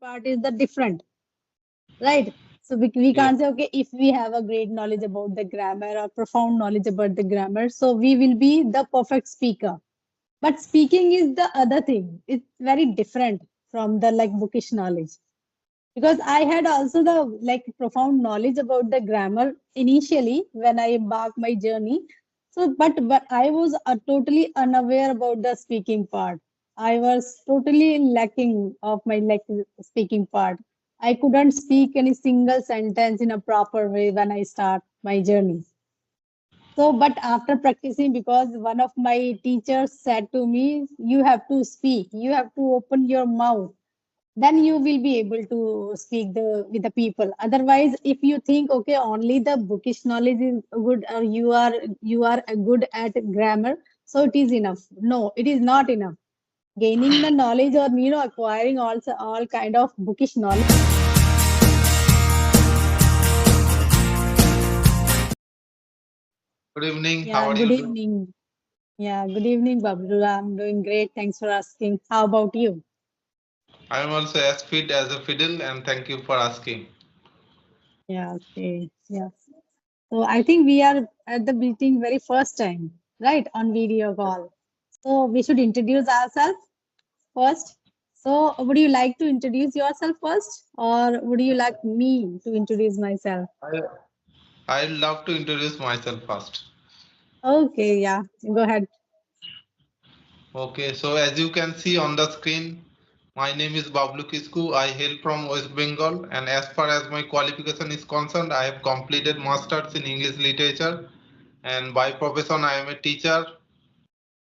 part is the different, right? So we Yeah. can't say, okay, if we have a great knowledge about the grammar or profound knowledge about the grammar, so we will be the perfect speaker. But speaking is the other thing. It's very different from the like bookish knowledge. Because I had also the like profound knowledge about the grammar initially when I embarked my journey. So, but I was totally unaware about the speaking part. I was totally lacking of my like speaking part. I couldn't speak any single sentence in a proper way when I start my journey. So, but after practicing, because one of my teachers said to me, you have to speak, you have to open your mouth, then you will be able to speak the with the people. Otherwise, if you think, okay, only the bookish knowledge is good, or you are good at grammar, so it is enough. No, it is not enough. Gaining the knowledge, or acquiring also all kind of bookish knowledge. Good evening. How Yeah, are good you doing? evening. Yeah, good evening, Bablu. I'm doing great. Thanks for asking. How about you? I am also as fit as a fiddle, and thank you for asking. Yeah, okay. Yeah. So I think we are at the meeting very first time, right, on video call. So we should introduce ourselves first. So would you like to introduce yourself first, or would you like me to introduce myself? I I love to introduce myself first. Okay, yeah, go ahead. Okay, so as you can see on the screen, my name is Bablu Kisku. I hail from West Bengal, and as far as my qualification is concerned, I have completed masters in English literature, and by profession I am a teacher.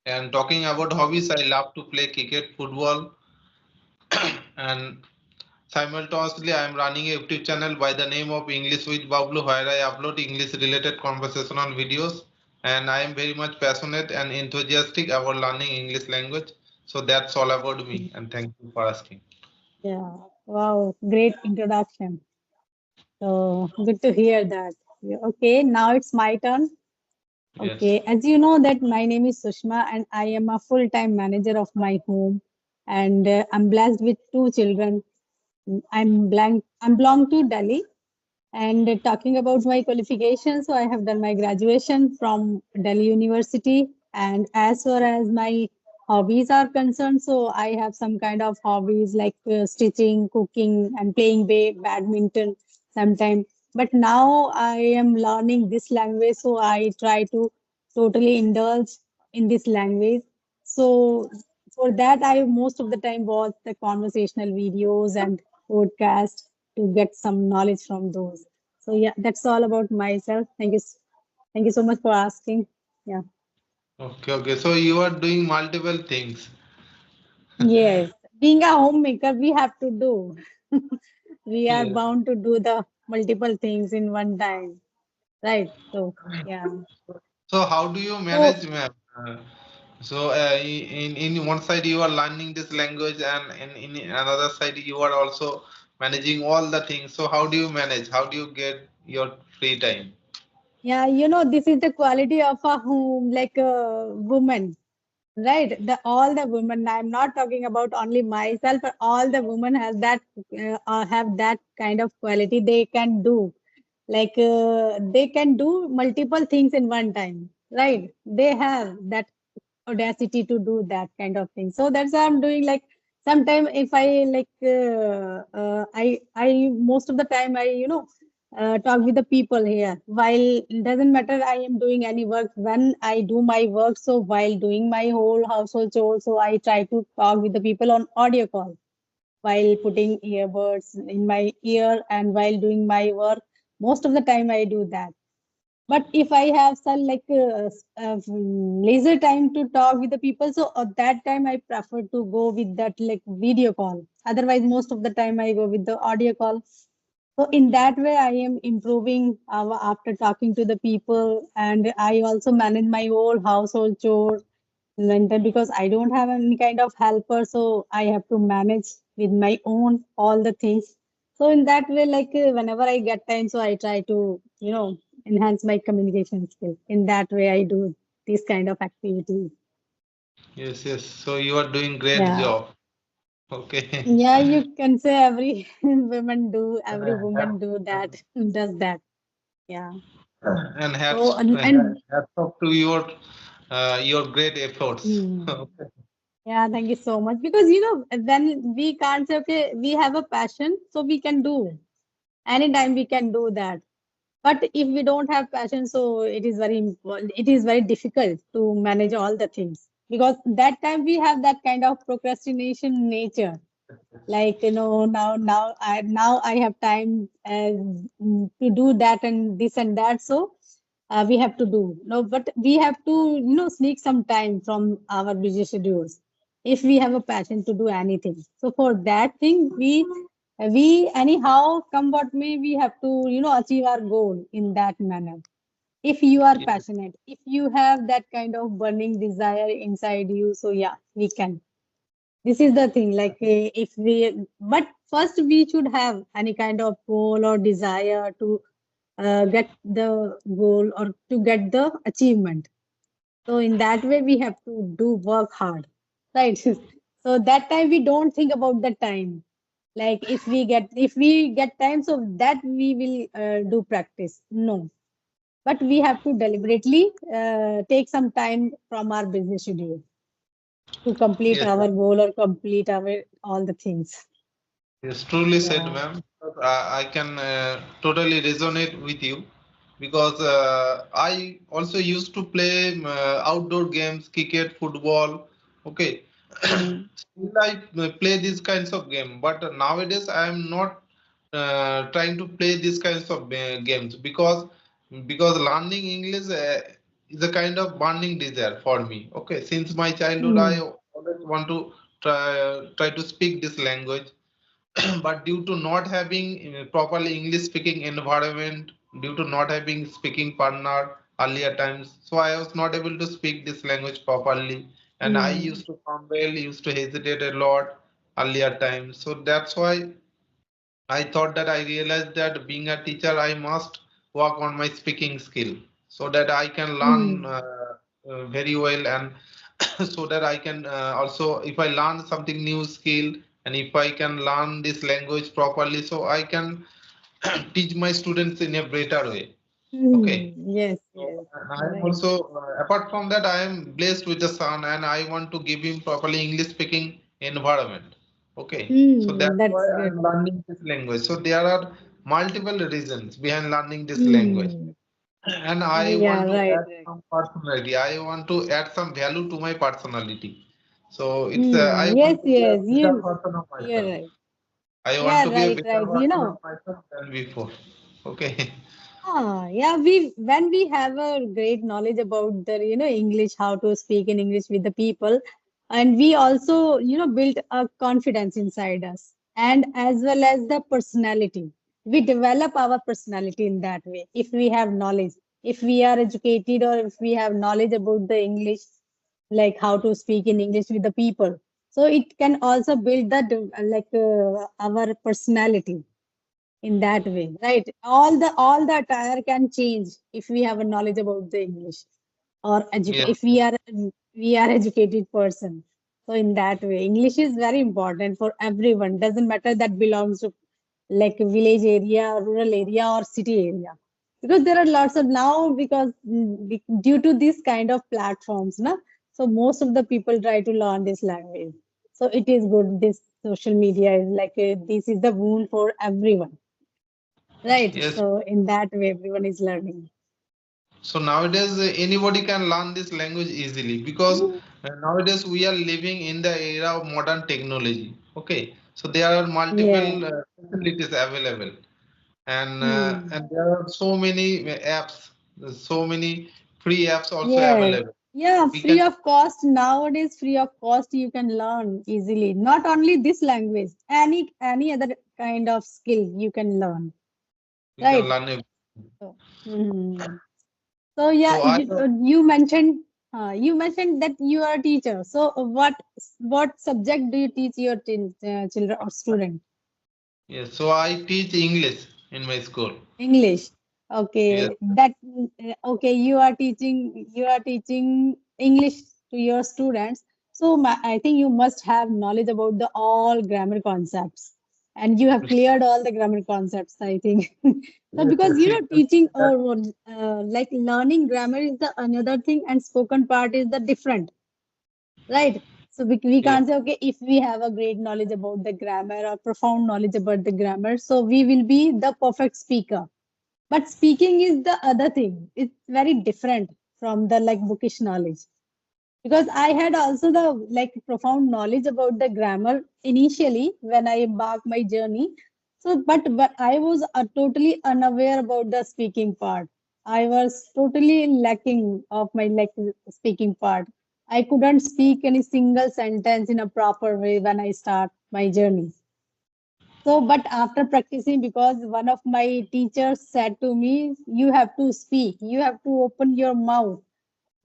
And talking about hobbies, I love to play cricket, football, and simultaneously, I am running a YouTube channel by the name of English with Bablu, where I upload English related conversational videos. And I am very much passionate and enthusiastic about learning English language. So that's all about me. And thank you for asking. Yeah, wow, great introduction. So good to hear that. Yeah, okay, now it's my turn. Yes. Okay, as you know that my name is Sushma and I am a full-time manager of my home, and I'm blessed with two children. I'm belong to Delhi. And talking about my qualifications, so I have done my graduation from Delhi University. And as far as my hobbies are concerned, so I have some kind of hobbies like stitching, cooking, and playing badminton sometimes. But now I am learning this language, so I try to totally indulge in this language. So for that, I most of the time watch the conversational videos and podcasts to get some knowledge from those. So yeah, that's all about myself. Thank you so much for asking. Yeah. Okay, okay. So you are doing multiple things. Yes. Being a homemaker, we have to do. We are Yes. bound to do the multiple things in one time. Right. So yeah. So how do you So manage, ma'am? So in one side you are learning this language, and in another side you are also managing all the things. So how do you manage? How do you get your free time? yeah, this is the quality of a home, like a woman. Right, all the women. I'm not talking about only myself, but all the women has that have that kind of quality. They can do like they can do multiple things in one time. Right, they have that audacity to do that kind of thing. So that's why I'm doing. Like sometimes if I like I most of the time I talk with the people here. While it doesn't matter I am doing any work, when I do my work, so while doing my whole household chores, so I try to talk with the people on audio call while putting earbuds in my ear and while doing my work. Most of the time I do that. But if I have some like leisure time to talk with the people, so at that time I prefer to go with that like video call. Otherwise, most of the time I go with the audio call. So in that way, I am improving after talking to the people, and I also manage my whole household chores. And then because I don't have any kind of helper, so I have to manage with my own all the things. So in that way, like whenever I get time, so I try to enhance my communication skill. In that way, I do this kind of activities. Yes, yes. So you are doing great Yeah. job. Okay. Yeah, you can say every every Uh, woman do that, does that. Yeah. and So, hats off to your great efforts. mm, yeah, thank you so much. Because, when we can't say, okay, we have a passion, so we can do. Anytime we can do that. But if we don't have passion, so it is very difficult to manage all the things. Because that time we have that kind of procrastination nature. Like, now I have time to do that and this and that. So we have to do. No, but we have to, sneak some time from our busy schedules if we have a passion to do anything. So for that thing, we anyhow come what may, we have to, achieve our goal in that manner. If you are Yes, passionate, if you have that kind of burning desire inside you, so yeah, we can. This is the thing, like if we, but first we should have any kind of goal or desire to get the goal or to get the achievement. So in that way, we have to do work hard, right? So that time we don't think about the time. Like if we get time, so that we will do practice. No, but we have to deliberately take some time from our business schedule to complete yes, our goal or complete our all the things. yes, truly said, Yeah. ma'am. I can totally resonate with you because I also used to play outdoor games, cricket, football. Okay, Mm. still I play these kinds of game, but nowadays I am not trying to play these kinds of games because learning English is a kind of burning desire for me. Okay, since my childhood, I Mm. always want to try to speak this language. But due to not having properly English speaking environment, due to not having speaking partner earlier times, so I was not able to speak this language properly, and I Mm. used to fumble, used to hesitate a lot earlier times. So that's why I thought that I realized that being a teacher, I must work on my speaking skill so that I can learn Mm. very well, and so that I can also, if I learn something new skill, and if I can learn this language properly, so I can teach my students in a better way. Okay. Mm. Yes, So yes, I am right. also, apart from that, I am blessed with a son, and I want to give him properly English speaking environment. Okay, so Mm. that's why That's I good. am learning this language. So there are multiple reasons behind learning this language, Mm. and I Yeah, want to right, add right. some personality. I want to add some value to my personality. So it's I Mm. Yes, want to be a yes, better person of you're myself. right. I want Yeah, to be a right, better right. version of myself than before. Okay. Yeah, when we have a great knowledge about the, English, how to speak in English with the people, and we also, build a confidence inside us, and as well as the personality. We develop our personality in that way. If we have knowledge, if we are educated, or if we have knowledge about the English, like how to speak in English with the people, so it can also build our personality in that way, right? All the attire can change if we have a knowledge about the English, or Yes. if we are educated person. So in that way, English is very important for everyone. Doesn't matter that belongs to like a village area, rural area, or city area. Because there are lots of now, because due to this kind of platforms, na, so most of the people try to learn this language. So it is good. This social media is like this is the boon for everyone. Right. Yes. So in that way, everyone is learning. So nowadays, anybody can learn this language easily because Mm. nowadays we are living in the era of modern technology. Okay, so there are Yeah. multiple facilities available, Hmm. and there are so many apps, so many free apps also Yeah. available. Yeah. We Free can of cost. Nowadays, free of cost, you can learn easily. Not only this language, any other kind of skill you can learn. we can Right. learn it. So, mhm. So yeah, So I you mentioned that you are a teacher. So what subject do you teach your children or student? yes, so I teach English in my school. English. Yes, Okay, okay, you are teaching English to your students. So I think you must have knowledge about the all grammar concepts, and you have cleared all the grammar concepts, I think. So Yes, because yes, you you know can teaching say that. or like learning grammar is the another thing, and spoken part is the different. Right. So we Yes, can't say, okay, if we have a great knowledge about the grammar or profound knowledge about the grammar, so we will be the perfect speaker. But speaking is the other thing. It's very different from the like bookish knowledge. Because I had also the like profound knowledge about the grammar initially when I embarked my journey. So, but I was totally unaware about the speaking part. I was totally lacking of my like speaking part. I couldn't speak any single sentence in a proper way when I start my journey. So, but after practicing, because one of my teachers said to me, you have to speak, you have to open your mouth,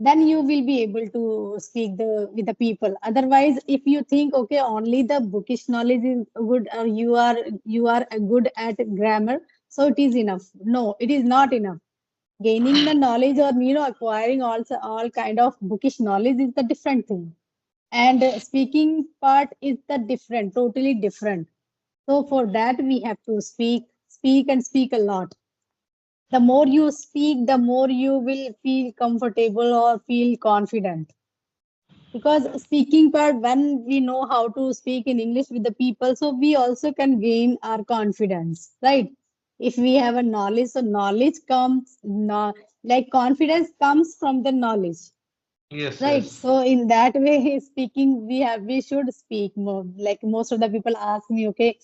then you will be able to speak the with the people. Otherwise, if you think, okay, only the bookish knowledge is good, or you are good at grammar, so it is enough. No, it is not enough. Gaining the knowledge or acquiring also all kind of bookish knowledge is the different thing, and speaking part is the different, totally different. So for that we have to speak and speak a lot. The more you speak, the more you will feel comfortable or feel confident. Because speaking part, when we know how to speak in English with the people, so we also can gain our confidence, right? If we have a knowledge, so knowledge comes, no, like confidence comes from the knowledge. yes, Right. yes, So in that way, speaking, we should speak more. Like most of the people ask me, okay,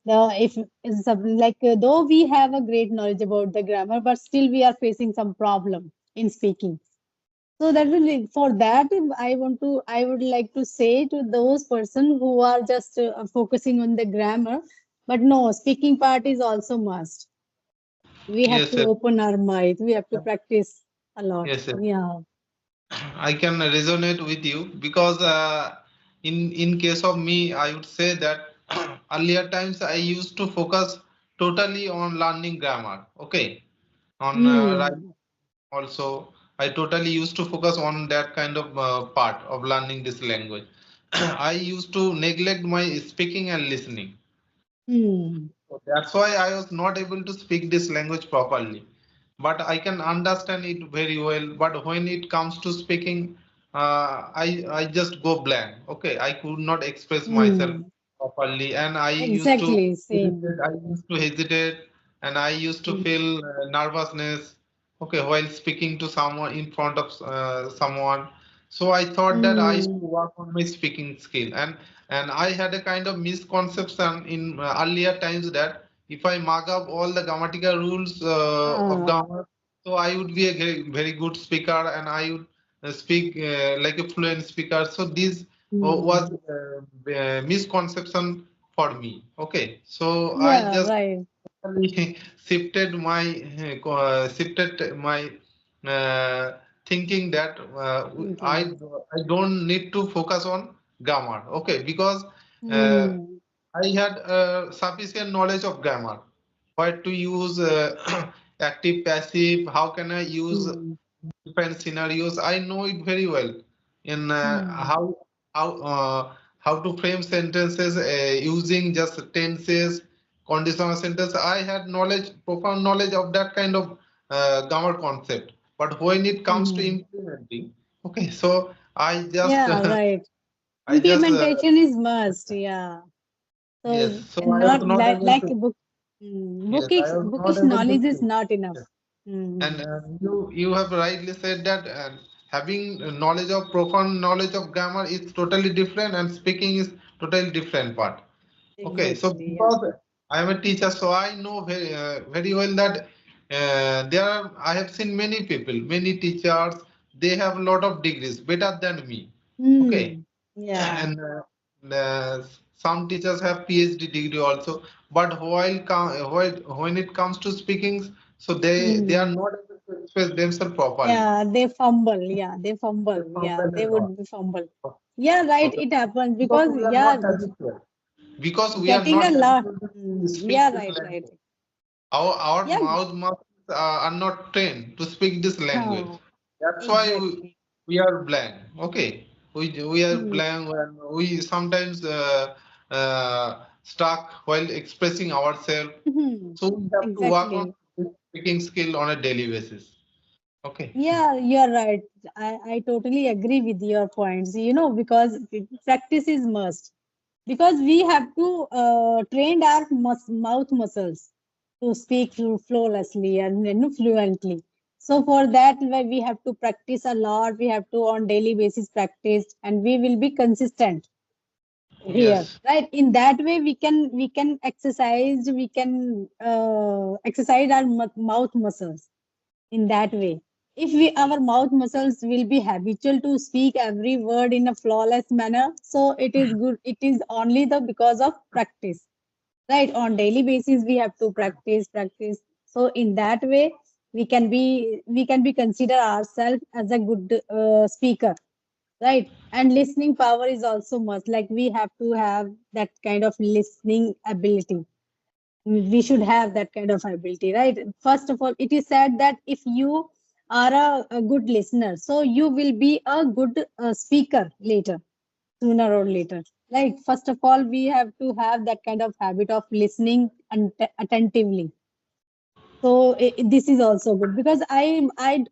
if something like though we have a great knowledge about the grammar, but still we are facing some problem in speaking. So that will for that I would like to say to those person who are just focusing on the grammar, but no, speaking part is also must. We have yes, to yes, open our mind. We have to practice a lot. yes, yes. Yeah. I can resonate with you because in case of me, I would say that earlier times I used to focus totally on learning grammar. Okay, on writing Hmm. also, I totally used to focus on that kind of part of learning this language. I used to neglect my speaking and listening. Hmm. So that's why I was not able to speak this language properly. But I can understand it very well. But when it comes to speaking, I just go blank. Okay, I could not express myself Hmm. properly, and I used to Exactly, same. hesitate. I used to hesitate, and I used to Hmm. feel nervousness. Okay, while speaking to someone in front of someone. So I thought that I should Hmm. work on my speaking skill, and I had a kind of misconception in earlier times that if I mark up all the grammatical rules of Ah. grammar, so I would be a very good speaker and I would speak like a fluent speaker. So this was Hmm. misconception for me. Okay, so I Yeah, just right. totally shifted my uh, thinking that Thinking. I don't need to focus on grammar. Okay, because uh, Hmm. I had sufficient knowledge of grammar, what to use active, passive, how can I use Hmm. different scenarios. I know it very well in Hmm. how to frame sentences using just tenses, conditional sentence. I had knowledge, profound knowledge of that kind of grammar concept. But when it comes to Hmm. implementing, okay, so I just Yeah, right. I just Implementation is must. Yeah. yes. So So I was not not able like to. Yes, I was not bookish able to knowledge is speak. not enough. Yes. And Hmm. you have rightly said that having knowledge of profound knowledge of grammar is totally different, and speaking is totally different part. Okay, so Exactly. Yeah. because I am a teacher, so I know very well that there are. I have seen many people, many teachers. They have a lot of degrees, better than me. Okay, Hmm. Yeah. and some teachers have PhD degree also. But when it comes to speaking, so they are Hmm. not able to express themselves properly. Yeah, they fumble. Yeah, they They fumble. Yeah, fumble a they lot. would be fumble. Yeah, right. Okay. It happens Because because we are yeah, not habitual. Because we are getting a not lot. habitual to Hmm. speak Yeah, this right, right. language. Our Yeah. mouth muscles are not trained to speak this language. Huh. That's why Exactly. we are blank. Okay. We are Hmm. blank when we sometimes stuck while expressing ourselves. Hmm. So we have to work on Exactly. this speaking skill on a daily basis. Okay. Yeah, you're right. I totally agree with your points, because practice is must. Because we have to train our mouth muscles to speak flawlessly and fluently. So for that, we have to practice a lot. We have to on daily basis practice, and we will be consistent here, Yes. right? In that way, we can exercise our mouth muscles in that way. If our mouth muscles will be habitual to speak every word in a flawless manner, so it is good. It is only the because of practice, right? On daily basis, we have to practice. So in that way, we can be consider ourselves as a good speaker, right? And listening power is also must. Like we have to have that kind of listening ability. We should have that kind of ability, right? First of all, it is said that if you are a good listener, so you will be a good speaker later, sooner or later. Like first of all, we have to have that kind of habit of listening attentively. So this is also good because I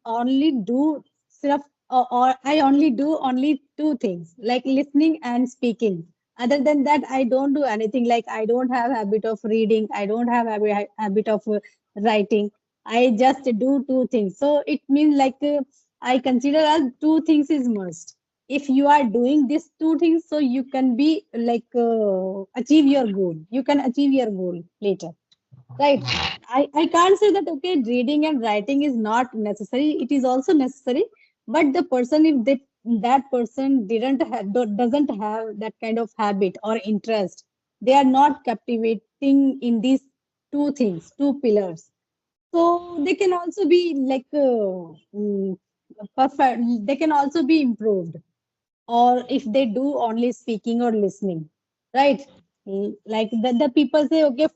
only do stuff, or I only do only two things like listening and speaking. Other than that, I don't do anything. Like I don't have habit of reading. I don't have habit of writing. I just do two things. So it means like I consider as two things is must. If you are doing these two things, so you can be like achieve your goal. You can achieve your goal later. Right. I can't say that, okay, reading and writing is not necessary. It is also necessary. But the person, if that person doesn't have that kind of habit or interest, they are not captivating in these two things, two pillars. So they can also be like perfect. They can also be improved, or if they do only speaking or listening, right? Like the people say, okay,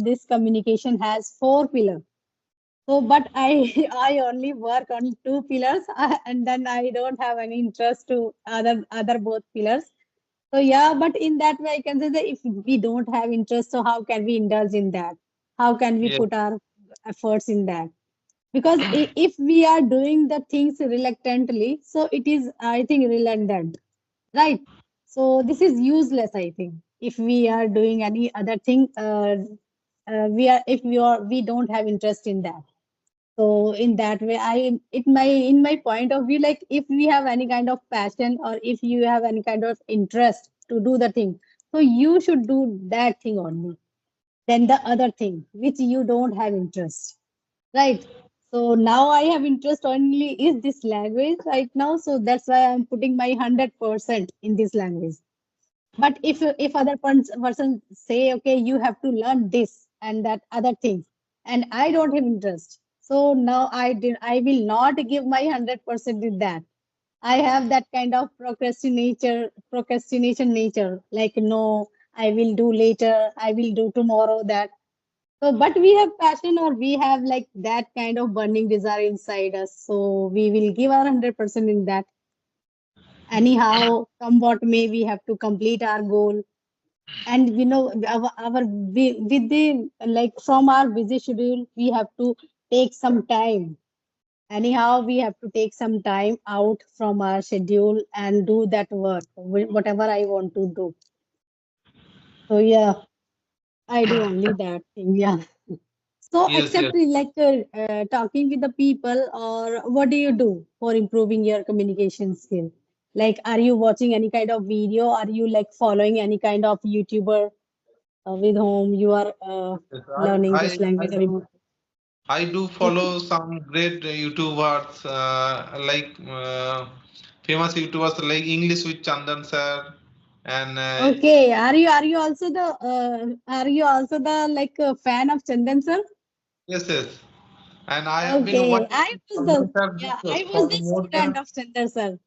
this communication has four pillars. So but I I only work on two pillars, and then I don't have any interest to other both pillars. So yeah, but in that way I can say that if we don't have interest, so how can we indulge in that? How can we Yes. put our efforts in that? Because if we are doing the things reluctantly, so it is, I think, redundant, right? So this is useless, I think, if we are doing any other thing. We are if we don't have interest in that. So in that way, in my point of view, like if we have any kind of passion or if you have any kind of interest to do the thing, so you should do that thing only, then the other thing which you don't have interest. Right. So now I have interest only is this language right now. So that's why I'm putting my 100% in this language. But if other person say, okay, you have to learn this and that other thing, and I don't have interest. So now I will not give my 100% in that. I have that kind of procrastination nature. Like, no, I will do later, I will do tomorrow that. So, but we have passion or we have like that kind of burning desire inside us. So we will give our 100% in that. Anyhow, come what may, we have to complete our goal. And with the like from our busy schedule, we have to take some time. Anyhow, we have to take some time out from our schedule and do that work, whatever I want to do. So yeah, I do only that thing. Yeah. So, Yes. except Yes. like talking with the people, or what do you do for improving your communication skill? Like, are you watching any kind of video? Are you like following any kind of YouTuber with whom you are Yes. learning this I language or do. improving? I do Okay. follow some great YouTubers, like famous YouTubers like English with Chandan sir, and Okay. Are you also the like fan of Chandan sir? yes, yes, and I have been Okay. watching Chandan sir I videos was for the more student than. of Chandan sir.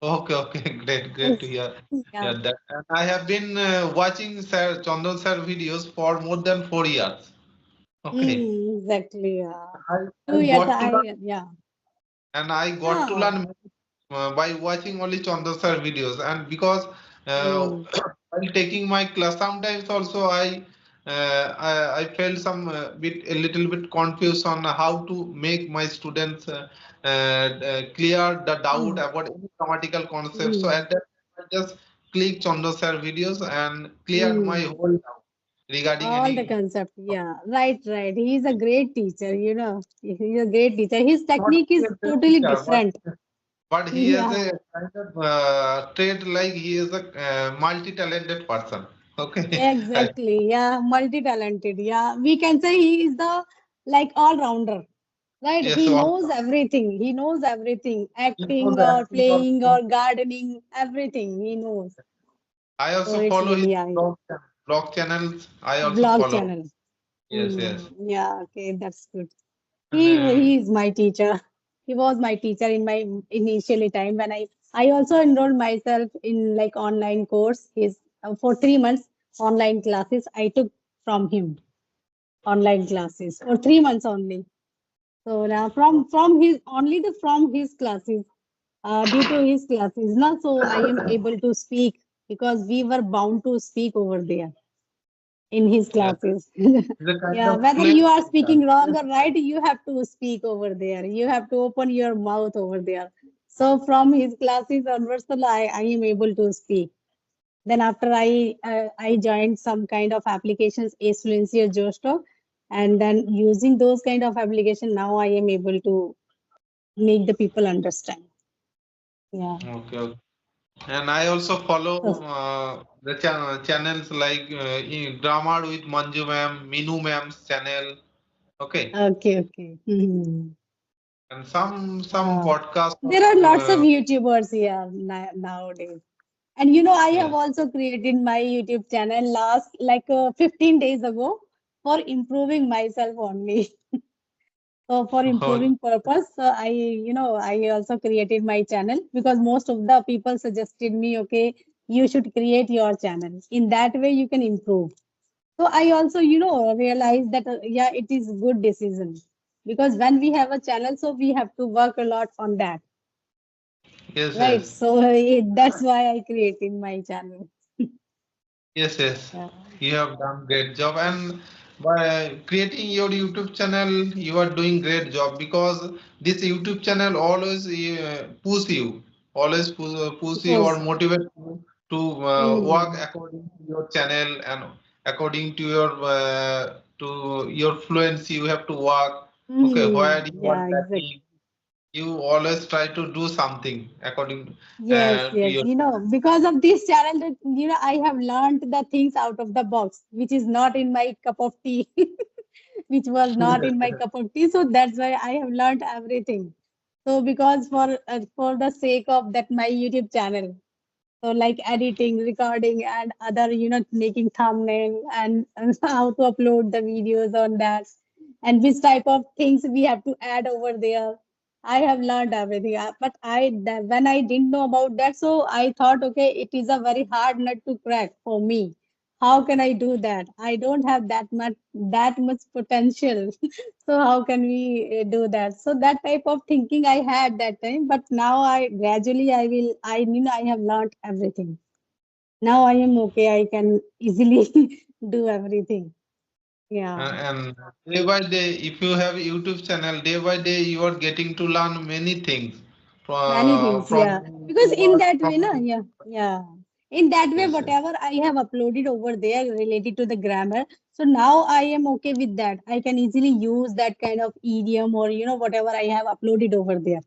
Okay, okay, great to hear. Yeah. Yeah, that, and I have been watching Sir Chandan sir videos for more than 4 years. Okay, Exactly. Yeah. I, I 2 years. got to learn Yeah. and I got to Ah. learn. by watching only Chandra sir videos, and because Mm. while taking my class, sometimes also I felt a little bit confused on how to make my students clear the doubt Mm. about any grammatical concept. So Mm. at that time, I just clicked Chandra sir videos and cleared my Mm. whole doubt regarding All the any. concept. Yeah, right, right. He is a great teacher, you know. He's a great teacher. His Not technique only is a great totally teacher, different. but he has Yeah, a kind of trait like he is a multi-talented person. Okay. exactly. Yeah, multi-talented. Yeah, we can say he is the like all-rounder, right? Yes, He so knows everything. He knows everything. he knows Acting or acting playing also. or gardening, everything he knows. I So also it's follow his really I blog channels. I also blog follow. channel. Yes, yes. Yeah, okay, that's good. And He is my teacher. He was my teacher in my initially time when I also enrolled myself in like online course. His for 3 months online classes I took from him online classes for 3 months only. So now from his only the from his classes due to his classes now so I am able to speak because we were bound to speak over there in his yes, classes. he's a kind Yeah, of whether fluent you are speaker. speaking wrong or right, you have to speak over there. You have to open your mouth over there. So from his classes onwards, so I am able to speak. Then after I joined some kind of applications, Ace Fluency or Josto, and then using those kind of application, now I am able to make the people understand. Yeah. Okay, okay. And I also follow So, the channels like Grammar with Manju ma'am, Minu ma'am's channel. Okay, okay, okay. and some Uh, podcast of there are lots of YouTubers here nowadays. And you know, I have yes. also created my YouTube channel last like 15 days ago for improving myself only. So for improving purpose, I also created my channel because most of the people suggested me, okay, you should create your channel. In that way, you can improve. So I also, realized that yeah, it is good decision because when we have a channel, so we have to work a lot on that, Yes, right? yes. So that's why I created my channel. Yes, yes, Yeah. you have done great job, and by creating your YouTube channel, you are doing great job because this YouTube channel always push you or Suppose. motivate you to work Mm. according to your channel and according to your fluency. You have to work. Okay, where you are Yeah, exactly. lacking, you always try to do something according Yes, to yes. your. Because of this channel, that I have learned the things out of the box, which is not in my cup of tea, which was not in my cup of tea. So that's why I have learned everything. So because for the sake of that my YouTube channel, so like editing, recording, and other, making thumbnail and how to upload the videos on that, and which type of things we have to add over there. I have learned everything, but when I didn't know about that, so I thought, okay, it is a very hard nut to crack for me. How can I do that? I don't have that much potential. So how can we do that? So that type of thinking I had that time, but now I gradually I have learned everything. Now I am okay. I can easily do everything. Yeah, And day by day, if you have YouTube channel, day by day you are getting to learn many things many things. from Yeah, many because in YouTubers, that way, from no, many. yeah, yeah. In that way, Yes, yes, whatever I have uploaded over there related to the grammar, so now I am okay with that. I can easily use that kind of idiom or whatever I have uploaded over there.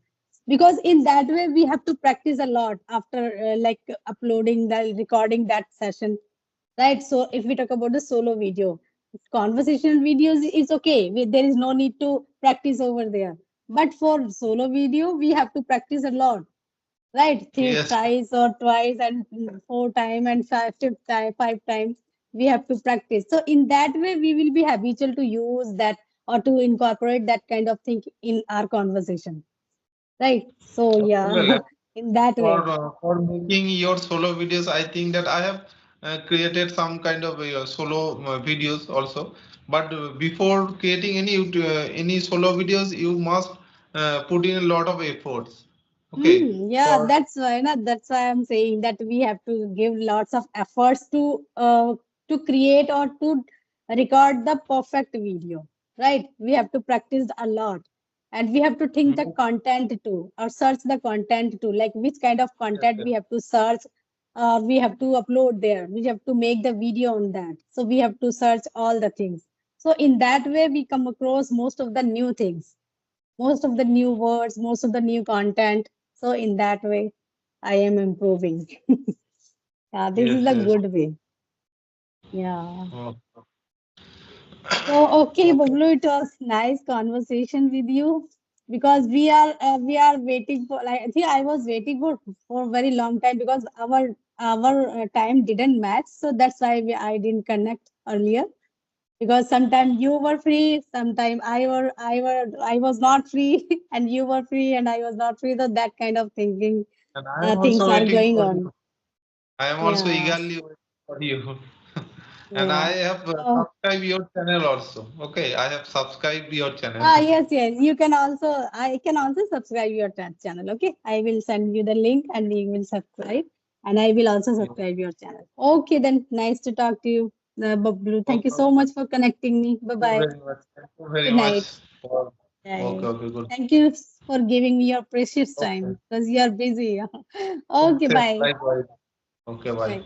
Because in that way we have to practice a lot after like uploading the recording that session, right? So if we talk about the solo video, conversational videos is okay. There is no need to practice over there. But for solo video, we have to practice a lot, right? yes. Thrice or twice and four time and fifth time, five times. We have to practice. So in that way, we will be habitual to use that or to incorporate that kind of thing in our conversation, right? So Okay, well, yeah, in that way. for making your solo videos, I think that I have created some kind of solo videos also. But before creating any solo videos, you must put in a lot of efforts. Okay, Yeah, for that's why, na, that's why I'm saying that we have to give lots of efforts to create or to record the perfect video, right? We have to practice a lot, and we have to think the mm, content too, or search the content too, like which kind of yes, content yes, we have to search, we have to upload there, we have to make the video on that. So we have to search all the things. So in that way, we come across most of the new things, most of the new words, most of the new content. So in that way, I am improving. Yeah, this is yes, a yes. good way. Yeah. Oh, So okay, okay. Bablu, it was nice conversation with you because we are waiting for, like, I think I was waiting for a very long time because our time didn't match. So that's why I didn't connect earlier, because sometimes you were free, sometimes I was not free, and you were free and I was not free. So that kind of thinking, And I am things also are waiting going for you. on. I am also Yeah, eagerly waiting for you. And I yeah. have So subscribed your channel also. Okay, I have subscribed your channel. yes, yes. You can also, I can also subscribe your channel. Okay, I will send you the link and you will subscribe, and I will also Yeah. subscribe your channel. Okay, then nice to talk to you, Bablu. Thank you Okay, so okay. much for connecting me. Bye Thank you bye. very much. Thank you very Good much night. for. Okay, Bye. okay, good. Thank you for giving me your precious Okay. time because you are busy. Same, Okay, same. bye. Likewise. Okay, bye. Bye.